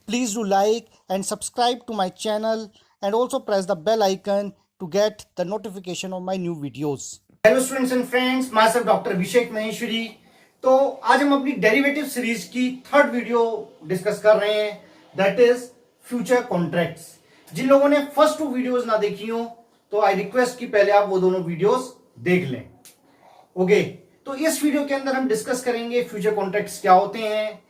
Please do like and subscribe to my channel and also press the bell icon to get the notification of my new videos. Hello students and friends, myself Dr. Abhishek Maheshwari. तो आज हम अपनी derivative series की third video discuss कर रहे हैं, that is future contracts. जिन लोगों ने फर्स्ट 2 वीडियोस ना देखी हो तो आई रिक्वेस्ट कि पहले आप वो दोनों वीडियोस देख लें. ओके, तो इस वीडियो के अंदर हम डिस्कस करेंगे फ्यूचर कॉन्ट्रैक्ट्स क्या होते हैं,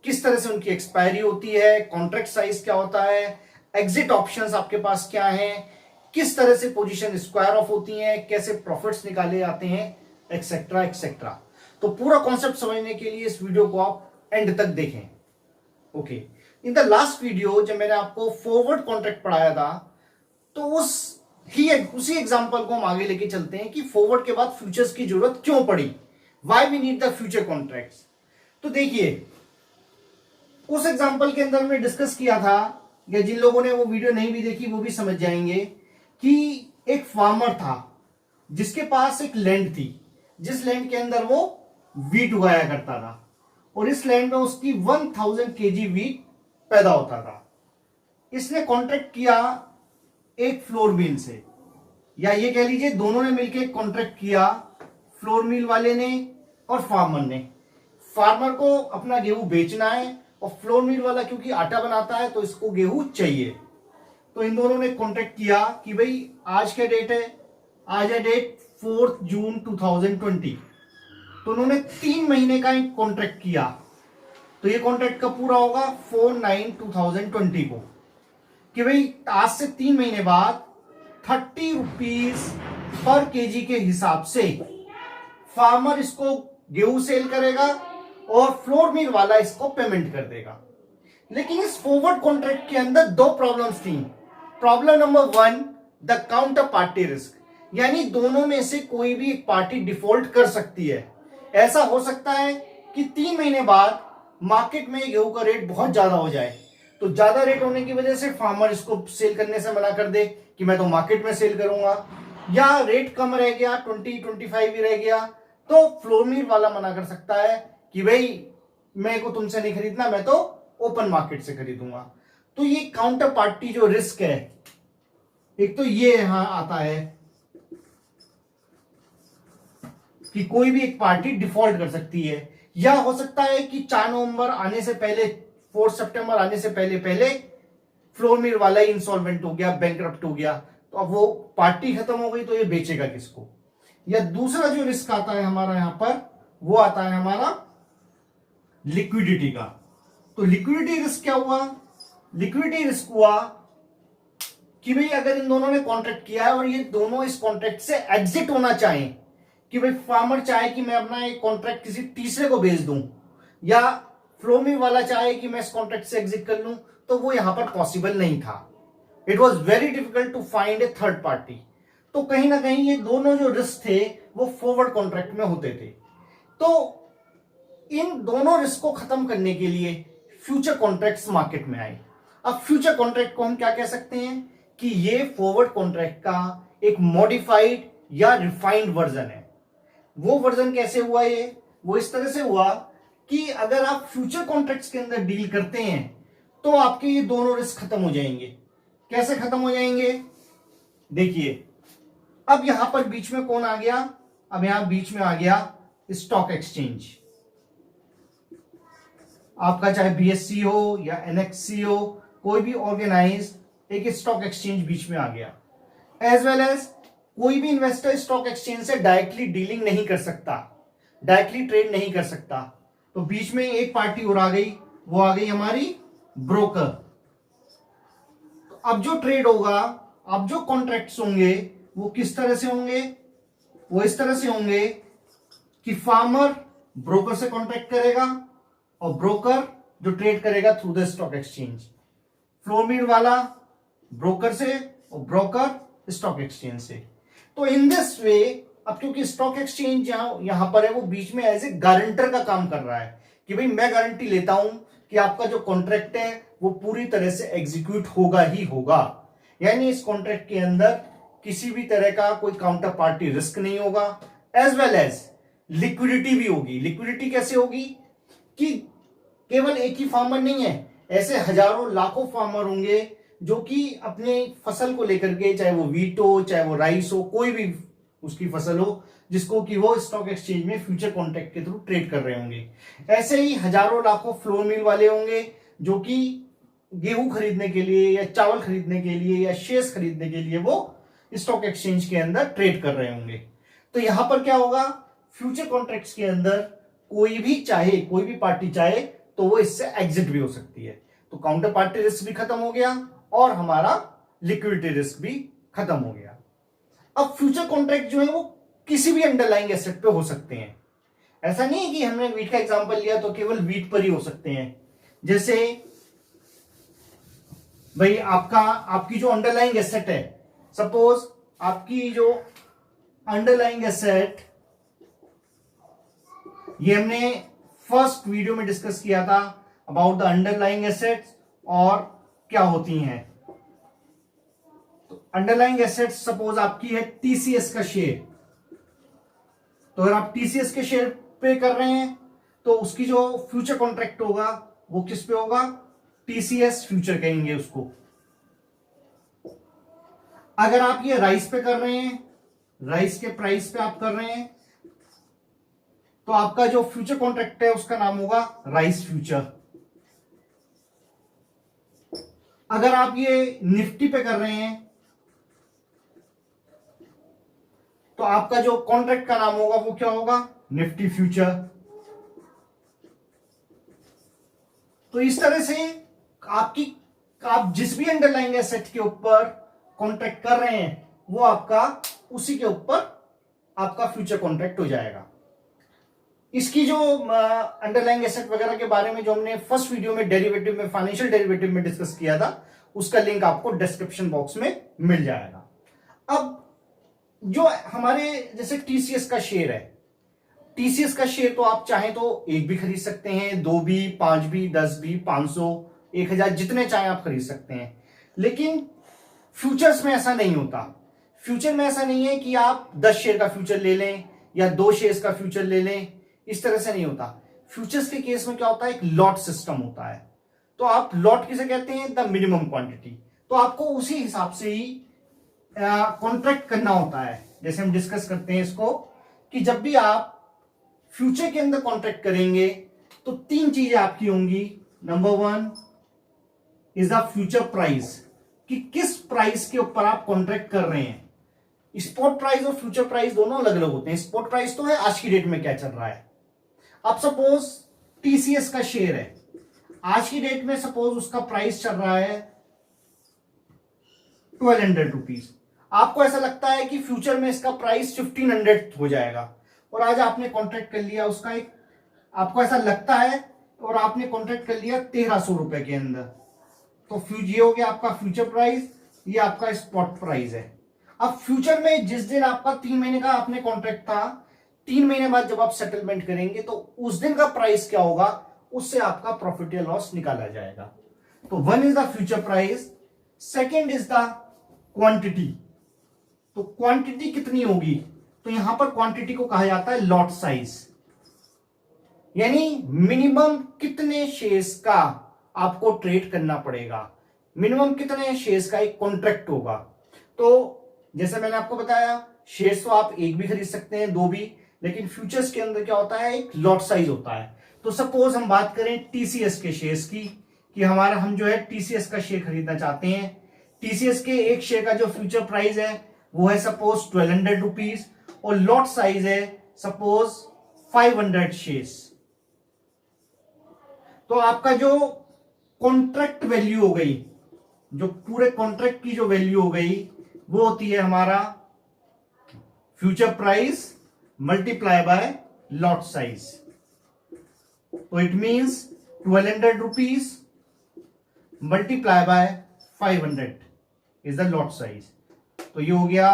किस तरह से उनकी एक्सपायरी होती है, कॉन्ट्रैक्ट साइज क्या होता है, एग्जिट ऑप्शंस आपके पास क्या हैं, किस तरह से पोजीशन स्क्वायर ऑफ होती हैं, कैसे प्रॉफिट्स निकाले जाते हैं, एक्सेट्रा एक्सेट्रा. तो पूरा कॉन्सेप्ट समझने के लिए इस वीडियो को आप एंड तक देखें. Okay, in the last video जब मैंने आपको फॉरवर्ड कॉन्ट्रैक्ट पढ़ाया था तो उसी एग्जांपल को हम आगे लेके चलते हैं कि फॉरवर्ड के बाद फ्यूचर्स की जरूरत क्यों पड़ी, why we need the future contracts. तो देखिए, उस एग्जांपल के अंदर हमने डिस्कस किया था, या जिन लोगों ने वो वीडियो नहीं भी देखी वो भी समझ जाएंगे कि एक फार्मर था जिसके पास एक लैंड थी, जिस लैंड के अंदर वो वीट उगाया करता था और इस लैंड में उसकी 1000 केजी वीट पैदा होता था. इसने कॉन्ट्रैक्ट किया एक फ्लोर मिल से, या ये कह लीजिए दोनों ने मिलकर कॉन्ट्रैक्ट किया, फ्लोर मिल वाले ने और फार्मर ने. फार्मर को अपना गेहूं बेचना है और फ्लोर मिल वाला क्योंकि आटा बनाता है तो इसको गेहूं चाहिए. तो इन दोनों ने कॉन्ट्रैक्ट किया कि भाई आज क्या डेट है, आज है डेट 4 जून 2020. तो उन्होंने 3 महीने का एक कॉन्ट्रैक्ट किया. तो ये कॉन्ट्रैक्ट कब पूरा होगा, 4/9/2020 को, कि भाई आज से 3 महीने बाद 30 रुपीज पर केजी के हिसाब से फार्मर इसको गेहूं सेल करेगा और फ्लोर मिल वाला इसको पेमेंट कर देगा. लेकिन इस फॉरवर्ड कॉन्ट्रैक्ट के अंदर 2 प्रॉब्लम्स थी. Problem number 1, the counter party risk, यानी दोनों में से कोई भी एक पार्टी डिफॉल्ट कर सकती है. ऐसा हो सकता है कि 3 महीने बाद मार्केट में गेहूं का रेट बहुत ज्यादा हो जाए, तो ज्यादा रेट होने की वजह से फार्मर इसको सेल करने से मना कर दे कि मैं तो मार्केट में सेल करूंगा, या रेट कम रह गया, 20-25 ही रह गया, तो फ्लोर मिल वाला मना कर सकता है कि भाई मैं को तुमसे नहीं खरीदना, मैं तो ओपन मार्केट से खरीदूंगा. तो ये काउंटर पार्टी जो रिस्क है, एक तो ये यहां आता है कि कोई भी एक पार्टी डिफॉल्ट कर सकती है, या हो सकता है कि 4 नवंबर आने से पहले, 4 सितंबर आने से पहले पहले फ्लोर मिल वाला ही इंसॉल्वेंट हो गया, बैंकरप्ट हो गया, तो अब वो पार्टी खत्म हो गई तो ये बेचेगा किसको. या दूसरा जो रिस्क आता है हमारा यहां पर, वो आता है हमारा लिक्विडिटी का. तो लिक्विडिटी रिस्क क्या हुआ, लिक्विडिटी रिस्क हुआ कि भाई अगर इन दोनों ने कॉन्ट्रैक्ट किया है और ये दोनों इस कॉन्ट्रैक्ट से एग्जिट होना चाहें, कि भाई फार्मर चाहे कि मैं अपना एक कॉन्ट्रैक्ट किसी तीसरे को भेज दूं, या फ्लोर मिल वाला चाहे कि मैं इस कॉन्ट्रैक्ट से एग्जिट कर लूं, तो वो यहां पर पॉसिबल नहीं था. It was very difficult to find a third party. तो कहीं ना कहीं ये दोनों जो रिस्क थे वो फॉरवर्ड कॉन्ट्रैक्ट में होते थे. तो इन दोनों रिस्क को खत्म करने के लिए फ्यूचर कॉन्ट्रैक्ट्स मार्केट में आए. अब फ्यूचर कॉन्ट्रैक्ट को हम क्या कह सकते हैं कि ये फॉरवर्ड कॉन्ट्रैक्ट का एक मॉडिफाइड या रिफाइंड वर्जन है. वो वर्जन कैसे हुआ, ये वो इस तरह से हुआ कि अगर आप फ्यूचर कॉन्ट्रैक्ट्स के अंदर डील करते हैं तो आपके ये दोनों रिस्क खत्म हो जाएंगे. कैसे खत्म हो जाएंगे, देखिए, अब यहां पर बीच में कौन आ गया, अब यहां बीच में आ गया स्टॉक एक्सचेंज. आपका चाहे बीएससी हो या एनएक्सी हो, कोई भी ऑर्गेनाइज्ड एक स्टॉक एक्सचेंज बीच में आ गया. एज वेल एज कोई भी इन्वेस्टर स्टॉक एक्सचेंज से डायरेक्टली डीलिंग नहीं कर सकता, डायरेक्टली ट्रेड नहीं कर सकता. तो बीच में एक पार्टी और आ गई, वो आ गई हमारी ब्रोकर. तो अब जो ट्रेड होगा, अब जो कॉन्ट्रैक्ट्स होंगे वो किस तरह से होंगे, वो इस तरह से होंगे कि फार्मर ब्रोकर से कॉन्ट्रैक्ट करेगा और ब्रोकर जो ट्रेड करेगा through the stock exchange, flour mill वाला ब्रोकर से और ब्रोकर स्टॉक एक्सचेंज से. तो इन दिस वे, अब क्योंकि स्टॉक एक्सचेंज यहां पर है, वो बीच में एज ए गारंटर का काम कर रहा है कि भाई मैं गारंटी लेता हूं कि आपका जो कॉन्ट्रैक्ट है वो पूरी तरह से एग्जीक्यूट होगा ही होगा. यानी इस कॉन्ट्रैक्ट के अंदर किसी भी तरह का कोई काउंटर पार्टी रिस्क नहीं होगा, एज वेल एज लिक्विडिटी भी होगी. लिक्विडिटी कैसे होगी कि केवल एक ही फार्मर नहीं है, ऐसे हजारों लाखों फार्मर होंगे जो कि अपने फसल को लेकर के, चाहे वो वीट हो, चाहे वो राइस हो, कोई भी उसकी फसल हो, जिसको कि वो स्टॉक एक्सचेंज में फ्यूचर कॉन्ट्रैक्ट के थ्रू ट्रेड कर रहे होंगे। ऐसे ही हजारों लाखों फ्लोर मिल वाले होंगे जो कि गेहूं खरीदने के लिए या चावल खरीदने के लिए या शेयर्स खरीदने के लिए वो स्टॉक एक्सचेंज के अंदर ट्रेड कर रहे होंगे। तो यहां पर क्या होगा, फ्यूचर कॉन्ट्रैक्ट्स के अंदर कोई भी पार्टी चाहे तो वो इससे एग्जिट भी हो सकती है। तो काउंटर पार्टी रिस्क भी खत्म हो गया और हमारा लिक्विडिटी रिस्क भी खत्म हो गया। अब फ्यूचर कॉन्ट्रैक्ट जो है वो किसी भी अंडरलाइंग एसेट पे हो सकते हैं। ऐसा नहीं है कि हमने वीट का एग्जांपल लिया तो केवल वीट पर ही हो सकते हैं। जैसे भाई आपकी जो अंडरलाइंग एसेट है, सपोज आपकी जो अंडरलाइंग एसेट, ये हमने फर्स्ट वीडियो में डिस्कस किया था अबाउट द अंडरलाइंग एसेट्स और क्या होती हैं। तो अंडरलाइंग एसेट्स सपोज आपकी है टीसीएस का शेयर। तो अगर आप टीसीएस के शेयर पे कर रहे हैं तो उसकी जो फ्यूचर कॉन्ट्रैक्ट होगा वो किस पे होगा, टीसीएस फ्यूचर कहेंगे उसको। अगर आप ये राइस पे कर रहे हैं, राइस के प्राइस पे आप कर रहे हैं, तो आपका जो फ्यूचर कॉन्ट्रैक्ट है उसका नाम होगा राइस फ्यूचर। अगर आप ये निफ्टी पे कर रहे हैं तो आपका जो कॉन्ट्रैक्ट का नाम होगा वो क्या होगा, निफ्टी फ्यूचर। तो इस तरह से आप जिस भी अंडरलाइंग एसेट के ऊपर कॉन्ट्रैक्ट कर रहे हैं वो आपका उसी के ऊपर आपका फ्यूचर कॉन्ट्रैक्ट हो जाएगा। इसकी जो अंडरलाइंग एसेट वगैरह के बारे में जो हमने फर्स्ट वीडियो में डेरिवेटिव में, फाइनेंशियल डेरिवेटिव में डिस्कस किया था, उसका लिंक आपको डिस्क्रिप्शन बॉक्स में मिल जाएगा। अब जो हमारे जैसे टीसीएस का शेयर है, टीसीएस का शेयर तो आप चाहें तो एक भी खरीद सकते हैं, दो भी, पांच भी, 10 भी, 500, 1000, जितने चाहें आप खरीद सकते हैं। लेकिन फ्यूचर्स में ऐसा नहीं होता। फ्यूचर में ऐसा नहीं है कि आप 10 शेयर का फ्यूचर ले लें या 2 शेयर का फ्यूचर ले लें, इस तरह से नहीं होता। फ्यूचर्स के केस में क्या होता है, एक लॉट सिस्टम होता है। तो आप लॉट किसे कहते हैं, द मिनिमम क्वांटिटी। तो आपको उसी हिसाब से ही कॉन्ट्रैक्ट करना होता है। जैसे हम डिस्कस करते हैं इसको कि जब भी आप फ्यूचर के अंदर कॉन्ट्रैक्ट करेंगे तो 3 चीजें आपकी होंगी। Number 1 is the future price, कि किस प्राइस के ऊपर आप कॉन्ट्रैक्ट कर रहे हैं। स्पॉट प्राइस और फ्यूचर प्राइस दोनों अलग अलग होते हैं। स्पॉट प्राइस तो है आज की डेट में क्या चल रहा है। अब सपोज टीसीएस का शेयर है, आज की डेट में सपोज उसका प्राइस चल रहा है 1200 रुपीज। आपको ऐसा लगता है कि फ्यूचर में इसका प्राइस 1500 हो जाएगा और आज आपने कॉन्ट्रैक्ट कर लिया उसका एक, आपको ऐसा लगता है और आपने कॉन्ट्रैक्ट कर लिया 1300 रुपए के अंदर। तो ये हो गया आपका फ्यूचर प्राइस, ये आपका स्पॉट प्राइस है। अब फ्यूचर में जिस दिन आपका 3 महीने का आपने कॉन्ट्रैक्ट था, 3 महीने बाद जब आप सेटलमेंट करेंगे तो उस दिन का प्राइस क्या होगा, उससे आपका प्रॉफिट या लॉस निकाला जाएगा। तो 1 is the future price, second is the quantity. तो क्वांटिटी कितनी होगी, तो यहां पर क्वांटिटी को कहा जाता है लॉट साइज, यानी मिनिमम कितने शेयर्स का आपको ट्रेड करना पड़ेगा, मिनिमम कितने शेयर्स का एक कॉन्ट्रैक्ट होगा। तो जैसे मैंने आपको बताया, शेयर्स तो आप एक भी खरीद सकते हैं, 2 भी, लेकिन फ्यूचर्स के अंदर क्या होता है, एक लॉट साइज होता है। तो सपोज हम बात करें टीसीएस के शेयर्स की, कि हम जो है टीसीएस का शेयर खरीदना चाहते हैं। टीसीएस के एक शेयर का जो फ्यूचर प्राइस है वो है सपोज 1200 रुपीज और लॉट साइज है सपोज 500 शेयर्स। तो आपका जो कॉन्ट्रैक्ट वैल्यू हो गई, जो पूरे कॉन्ट्रैक्ट की जो वैल्यू हो गई, वो होती है हमारा future price multiply by lot size. तो it means 1200 rupees multiply by 500 is the lot size. तो ये हो गया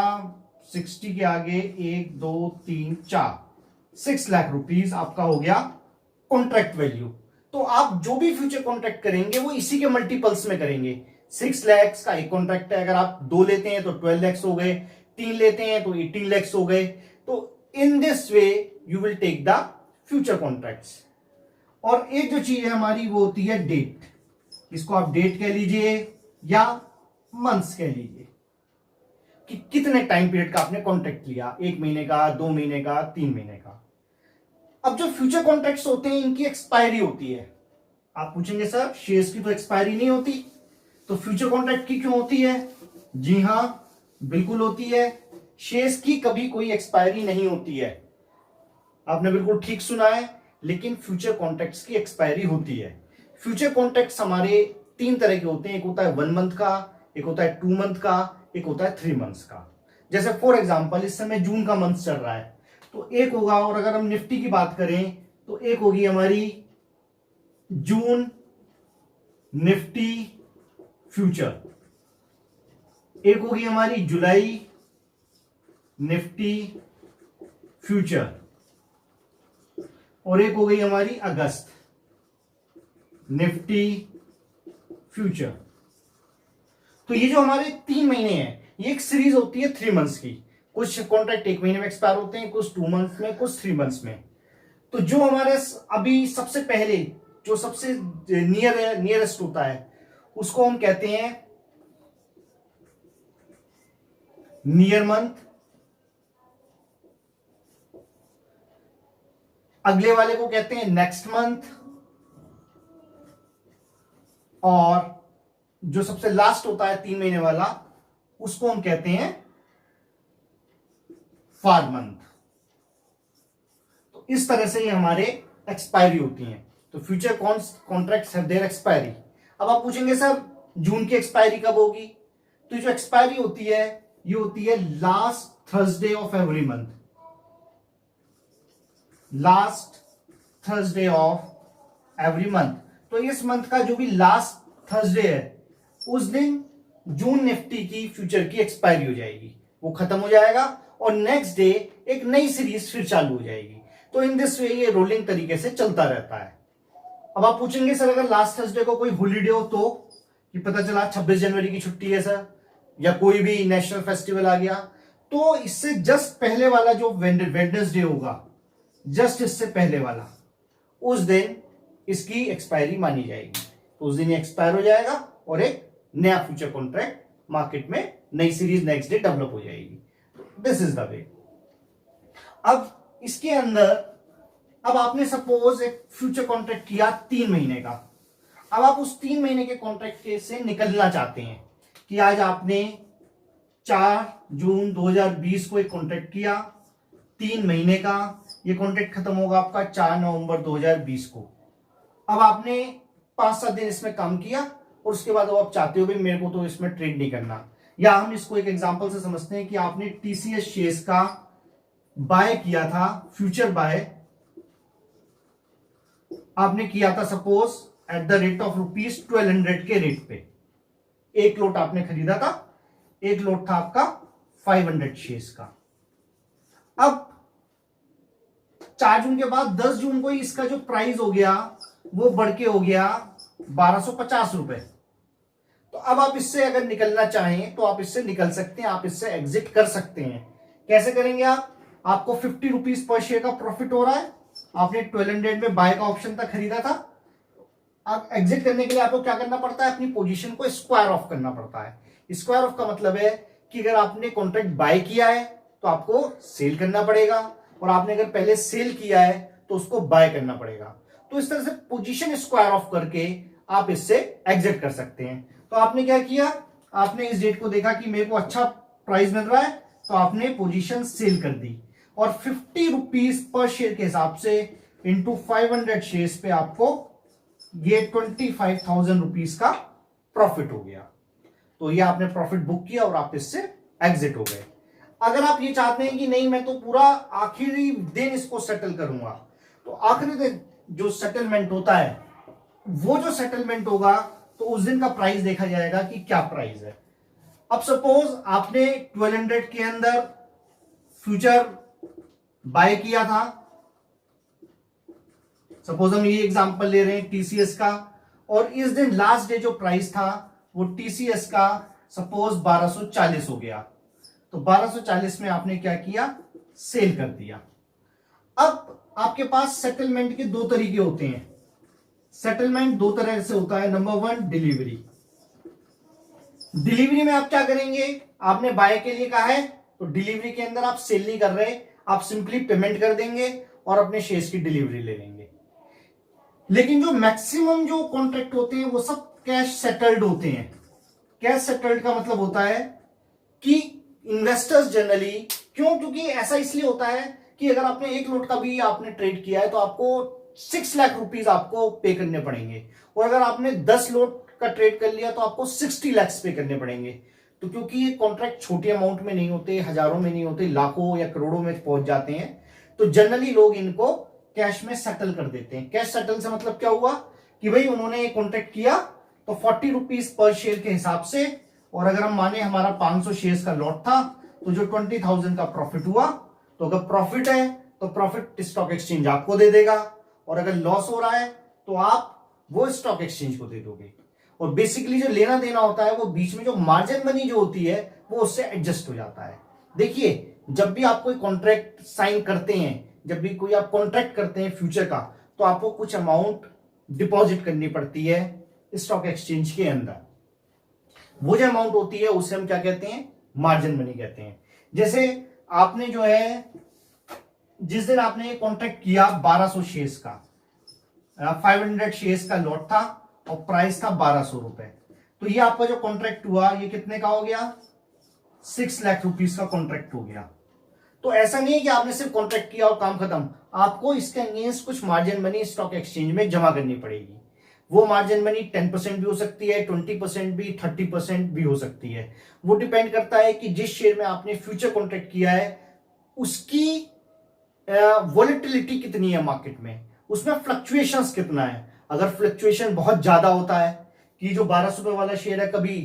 60 के आगे 1 2 3 4, 6 लाख रुपीज आपका हो गया कॉन्ट्रैक्ट वैल्यू। तो आप जो भी फ्यूचर कॉन्ट्रैक्ट करेंगे वो इसी के मल्टीपल्स में करेंगे। 6 लैक्स का एक कॉन्ट्रैक्ट है, अगर आप 2 लेते हैं तो 12 लैक्स हो गए, 3 लेते हैं तो 18 लैक्स हो गए। तो in this way you will take the future contracts. और एक जो चीज है हमारी वो होती है डेट, इसको आप डेट कह लीजिए या मंथ्स कह लीजिए कि कितने टाइम पीरियड का आपने कॉन्ट्रैक्ट लिया, 1 महीने का, 2 महीने का, 3 महीने का। अब जो फ्यूचर कॉन्ट्रैक्ट्स होते हैं इनकी एक्सपायरी होती है। आप पूछेंगे सर शेयर्स की तो एक्सपायरी नहीं होती, तो फ्यूचर कॉन्ट्रैक्ट की क्यों होती है? जी हां, बिल्कुल होती है। शेयर्स की कभी कोई एक्सपायरी नहीं होती है, आपने बिल्कुल ठीक सुना है, लेकिन फ्यूचर कॉन्ट्रैक्ट्स की एक्सपायरी होती है। फ्यूचर कॉन्ट्रैक्ट्स हमारे 3 तरह के होते हैं, एक होता है 1 मंथ का, एक होता है 2 मंथ का, एक होता है 3 मंथ्स का। जैसे फॉर एग्जांपल इस समय जून का मंथ चल रहा है, तो एक होगा, और अगर हम निफ्टी की बात करें तो एक होगी हमारी जून निफ्टी फ्यूचर, एक होगी हमारी जुलाई निफ्टी फ्यूचर, और एक हो गई हमारी अगस्त निफ्टी फ्यूचर। तो ये जो हमारे 3 महीने हैं, ये एक सीरीज होती है 3 मंथ्स की। कुछ कॉन्ट्रैक्ट 1 महीने में एक्सपायर होते हैं, कुछ 2 मंथ्स में, कुछ 3 मंथ्स में। तो जो हमारे अभी सबसे पहले जो सबसे नियरेस्ट होता है उसको हम कहते हैं नियर मंथ, अगले वाले को कहते हैं नेक्स्ट मंथ, और जो सबसे लास्ट होता है 3 महीने वाला उसको हम कहते हैं फार मंथ। तो इस तरह से ये हमारे एक्सपायरी होती हैं। तो future contracts have their expiry. अब आप पूछेंगे सर जून की एक्सपायरी कब होगी? तो जो एक्सपायरी होती है ये होती है last Thursday of every month, last Thursday of every month. तो इस मंथ का जो भी लास्ट थर्सडे है उस दिन जून निफ्टी की फ्यूचर की एक्सपायरी हो जाएगी, वो खत्म हो जाएगा और नेक्स्ट डे एक नई सीरीज फिर चालू हो जाएगी। तो इन दिस वे ये रोलिंग तरीके से चलता रहता है। अब आप पूछेंगे सर अगर लास्ट थर्सडे को कोई हॉलीडे हो तो, कि पता चला 26 जनवरी की छुट्टी है सर, या कोई भी नेशनल फेस्टिवल आ गया, तो इससे जस्ट पहले वाला जो वेडनेसडे होगा, जस्ट इससे पहले वाला, उस दिन इसकी एक्सपायरी मानी जाएगी। तो उस दिन ये एक्सपायर हो जाएगा और एक नया फ्यूचर कॉन्ट्रैक्ट मार्केट में नई सीरीज नेक्स्ट डे डेवलप हो जाएगी। This is the way. अब इसके अंदर अब आपने सपोज एक फ्यूचर कॉन्ट्रैक्ट किया 3 महीने का। अब आप उस 3 महीने के कॉन्ट्रैक्ट से निकलना चाहते हैं कि आज आपने 4 जून 2020 को एक कॉन्ट्रैक्ट किया 3 महीने का, ये कॉन्ट्रैक्ट खत्म होगा आपका 4 नवंबर 2020 को। अब आपने 5-7 दिन इसमें काम किया और उसके बाद आप चाहते हो भाई मेरे को तो इसमें ट्रेड नहीं करना, या हम इसको एक एग्जांपल से समझते हैं कि आपने टीसीएस शेयर्स का बाय किया था, फ्यूचर बाय आपने किया था suppose at the rate of ₹1200 के रेट पे। एक लोट आपने खरीदा था, एक लोट था आपका 500 शेयर्स का। अब 4 जून के बाद 10 जून को इसका जो प्राइस हो गया वो बढ़ के हो गया 1250 रुपए। तो अब आप इससे अगर निकलना चाहें तो आप इससे निकल सकते हैं, आप इससे एग्जिट कर सकते हैं। कैसे करेंगे आप? आपको 50 रुपीज पर शेयर का प्रॉफिट हो रहा है, आपने 1200 में बाय का ऑप्शन था, खरीदा था। अब एग्जिट करने के लिए आपको क्या करना पड़ता है? अपनी पोजीशन को स्क्वायर ऑफ करना पड़ता है। स्क्वायर ऑफ का मतलब है कि अगर आपने कॉन्ट्रैक्ट बाय किया है तो आपको सेल करना पड़ेगा, और आपने अगर पहले सेल किया है तो उसको बाय करना पड़ेगा। तो इस तरह से पोजीशन स्क्वायर ऑफ करके आप इससे एग्जिट कर सकते हैं। तो आपने क्या किया? आपने इस डेट को देखा कि मेरे को अच्छा प्राइस मिल रहा है, तो आपने पोजीशन सेल कर दी, और 50 रुपीज पर शेयर के हिसाब से इंटू 500 शेयर्स पे आपको ये 25,000 रुपीज का प्रॉफिट हो गया। तो ये आपने प्रॉफिट बुक किया और आप इससे एग्जिट हो गए। अगर आप ये चाहते हैं कि नहीं मैं तो पूरा आखिरी दिन इसको सेटल करूंगा, तो आखिरी दिन जो सेटलमेंट होता है, वो जो सेटलमेंट होगा तो उस दिन का प्राइस देखा जाएगा कि क्या प्राइस है। अब सपोज आपने 1200 के अंदर फ्यूचर बाय किया था, सपोज हम ये एग्जांपल ले रहे हैं टीसीएस का, और इस दिन लास्ट डे जो प्राइस था वो टीसीएस का सपोज 1240 हो गया। तो 1240 में आपने क्या किया? सेल कर दिया। अब आपके पास सेटलमेंट के 2 तरीके होते हैं। सेटलमेंट दो तरह से होता है। Number one, delivery. डिलीवरी में आप क्या करेंगे, आपने बाय के लिए कहा है तो डिलीवरी के अंदर आप सेल नहीं कर रहे, आप सिंपली पेमेंट कर देंगे और अपने शेयर्स की डिलीवरी ले लेंगे। लेकिन जो मैक्सिमम जो कॉन्ट्रैक्ट होते हैं वो सब कैश सेटल्ड होते हैं। कैश सेटल्ड का मतलब होता है कि इन्वेस्टर्स जनरली, क्यों, क्योंकि ऐसा इसलिए होता है कि अगर आपने 1 लोट का भी आपने ट्रेड किया है तो आपको 6 लाख रुपीज आपको पे करने पड़ेंगे, और अगर आपने 10 लोट का ट्रेड कर लिया तो आपको 60 लाख पे करने पड़ेंगे। तो क्योंकि ये कॉन्ट्रैक्ट छोटे अमाउंट में नहीं होते, हजारों में नहीं होते, लाखों या करोड़ों में पहुंच जाते हैं, तो जनरली लोग इनको कैश में सेटल कर देते हैं। कैश सेटल से मतलब क्या हुआ कि भाई उन्होंने एक कॉन्ट्रैक्ट किया तो 40 रुपीज पर शेयर के हिसाब से, और अगर हम माने हमारा 500 शेयर्स का लॉट था तो जो 20,000 का प्रॉफिट हुआ, तो अगर प्रॉफिट है तो प्रॉफिट स्टॉक एक्सचेंज आपको दे देगा, और अगर लॉस हो रहा है तो आप वो स्टॉक एक्सचेंज को दे दोगे। और बेसिकली जो लेना देना होता है वो बीच में जो मार्जिन मनी जो होती है वो उससे एडजस्ट हो जाता है। देखिए, जब भी आप कोई कॉन्ट्रैक्ट साइन करते हैं, जब भी कोई आप कॉन्ट्रैक्ट करते हैं फ्यूचर का, तो आपको कुछ अमाउंट डिपॉजिट करनी पड़ती है स्टॉक एक्सचेंज के अंदर। वो जो अमाउंट होती है उसे हम क्या कहते हैं, मार्जिन मनी कहते हैं। जैसे आपने जो है, जिस दिन आपने कॉन्ट्रैक्ट किया 1200 शेयर्स का, 500 शेयर्स का लॉट था और प्राइस था 1200 रुपए, तो ये आपका जो कॉन्ट्रैक्ट हुआ ये कितने का हो गया, 6 लाख रुपीस का कॉन्ट्रैक्ट हो गया। तो ऐसा नहीं है कि आपने सिर्फ कॉन्ट्रैक्ट किया और काम खत्म, आपको इसके अगेंस्ट कुछ मार्जिन मनी स्टॉक एक्सचेंज में जमा करनी पड़ेगी। वो मार्जिन मनी 10% भी हो सकती है, 20% भी, 30% भी हो सकती है। वो डिपेंड करता है कि जिस शेयर में आपने फ्यूचर कॉन्ट्रैक्ट किया है उसकी वॉलेटिलिटी कितनी है मार्केट में, उसमें फ्लक्चुएशंस कितना है। अगर फ्लक्चुएशन बहुत ज्यादा होता है कि जो 1200 रुपए वाला शेयर है कभी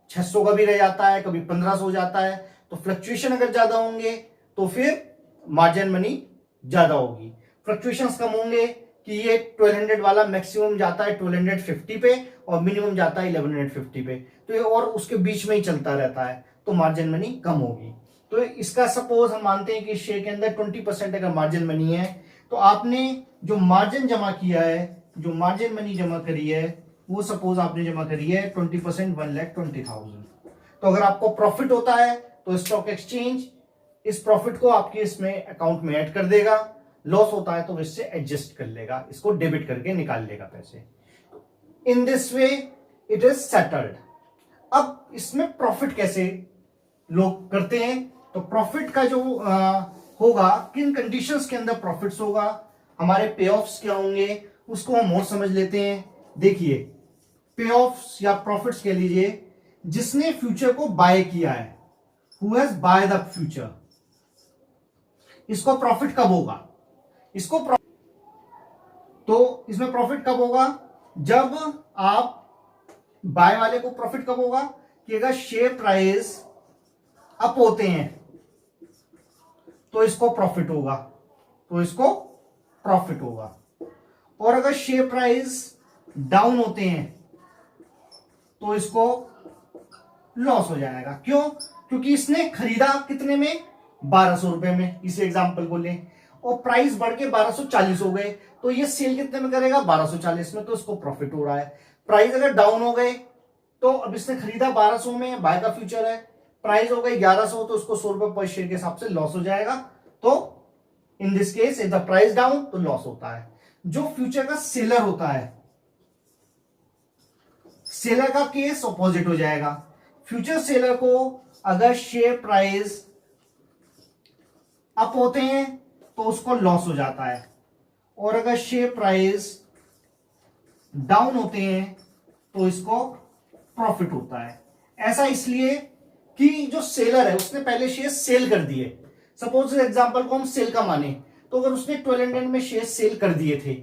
600 का भी रह जाता है, कभी 1500 हो जाता है, तो फ्लक्चुएशन अगर ज्यादा होंगे तो फिर मार्जिन मनी ज्यादा होगी। फ्लक्चुएशंस कम होंगे कि ये 1200 वाला मैक्सिमम जाता है 1250 पे और मिनिमम जाता है 1150 पे, तो ये और उसके बीच में ही चलता रहता है, तो मार्जिन मनी कम होगी। तो इसका सपोज हम मानते हैं कि शेयर के अंदर 20% अगर मार्जिन मनी है, तो आपने जो मार्जिन जमा किया है, जो मार्जिन मनी जमा करी है, वो सपोज आपने जमा करी है 20%, 1,20,000। तो अगर आपको प्रॉफिट होता है तो स्टॉक एक्सचेंज इस प्रॉफिट को आपके इसमें अकाउंट में ऐड कर देगा, लॉस होता है तो इससे एडजस्ट कर लेगा, इसको डेबिट करके निकाल लेगा पैसे। इन this way it is settled. अब इसमें प्रॉफिट कैसे लोग करते हैं, तो प्रॉफिट का जो होगा, किन कंडीशंस के अंदर प्रॉफिट्स होगा, हमारे पे ऑफ्स क्या होंगे, उसको हम और समझ लेते हैं। देखिए, पे ऑफ्स या प्रॉफिट्स कह लीजिए, जिसने फ्यूचर को बाय किया है, who has by the future, इसको प्रॉफिट कब होगा, तो इसमें प्रॉफिट कब होगा, जब आप बाय वाले को प्रॉफिट कब होगा कि अगर शेयर प्राइस अप होते हैं तो इसको प्रॉफिट होगा, और अगर शेयर प्राइस डाउन होते हैं तो इसको लॉस हो जाएगा। क्यों, क्योंकि इसने खरीदा कितने में, 1200 रुपए में, इसी एग्जांपल को लें, और प्राइस बढ़ के 1240 हो गए, तो ये सेल कितने में करेगा, 1240 में, तो इसको प्रॉफिट हो रहा है। प्राइस अगर डाउन हो गए तो अब इसने खरीदा 1200 में, बाय का फ्यूचर है, प्राइस हो गई 1100, तो उसको 100 रुपए पर शेयर के हिसाब से लॉस हो जाएगा। तो in this case if the price down तो लॉस होता है। जो फ्यूचर का सेलर होता है, सेलर का केस ऑपोजिट हो जाएगा। फ्यूचर सेलर को अगर शेयर प्राइस अप होते हैं तो उसको लॉस हो जाता है, और अगर शेयर प्राइस डाउन होते हैं तो इसको प्रॉफिट होता है। ऐसा इसलिए कि जो सेलर है उसने पहले शेयर सेल कर दिए। सपोज एग्जांपल को हम सेल का माने, तो अगर उसने 1200 में शेयर सेल कर दिए थे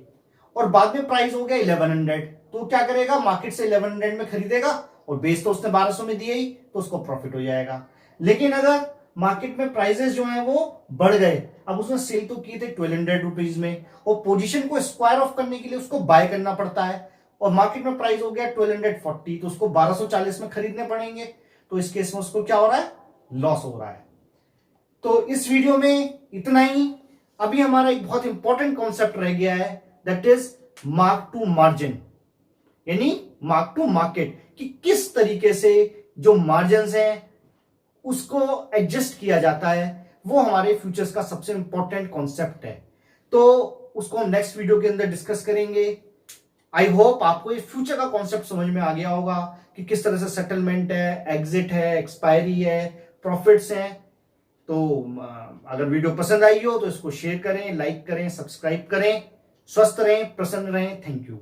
और बाद में प्राइस हो गया 1100, तो क्या करेगा, मार्केट से 1100 में खरीदेगा, और बेस तो उसने 1200 में दिए ही, तो उसको प्रॉफिट हो जाएगा। लेकिन अगर मार्केट में प्राइसेस जो हैं वो बढ़ गए, अब उसने सेल तो किए थे 1200 रुपीज में, और पोजीशन को स्क्वायर ऑफ करने के लिए उसको बाय करना पड़ता है, और मार्केट में प्राइस हो गया 1240, तो उसको 1240 में खरीदने पड़ेंगे, तो इस केस में उसको क्या हो रहा है, लॉस हो रहा है। तो इस वीडियो में इतना ही। अभी हमारा एक बहुत इंपॉर्टेंट कॉन्सेप्ट रह गया है, that is mark to margin, यानी मार्क टू मार्केट, कि किस तरीके से जो मार्जिन हैं उसको एडजस्ट किया जाता है, वो हमारे फ्यूचर्स का सबसे इंपॉर्टेंट कॉन्सेप्ट है। तो उसको हम नेक्स्ट वीडियो के अंदर डिस्कस करेंगे। आई होप आपको ये फ्यूचर का कॉन्सेप्ट समझ में आ गया होगा कि किस तरह से सेटलमेंट है, एग्जिट है, एक्सपायरी है, प्रॉफिट्स हैं। तो अगर वीडियो पसंद आई हो तो इसको शेयर करें, लाइक करें, सब्सक्राइब करें। स्वस्थ रहें, प्रसन्न रहें। Thank you.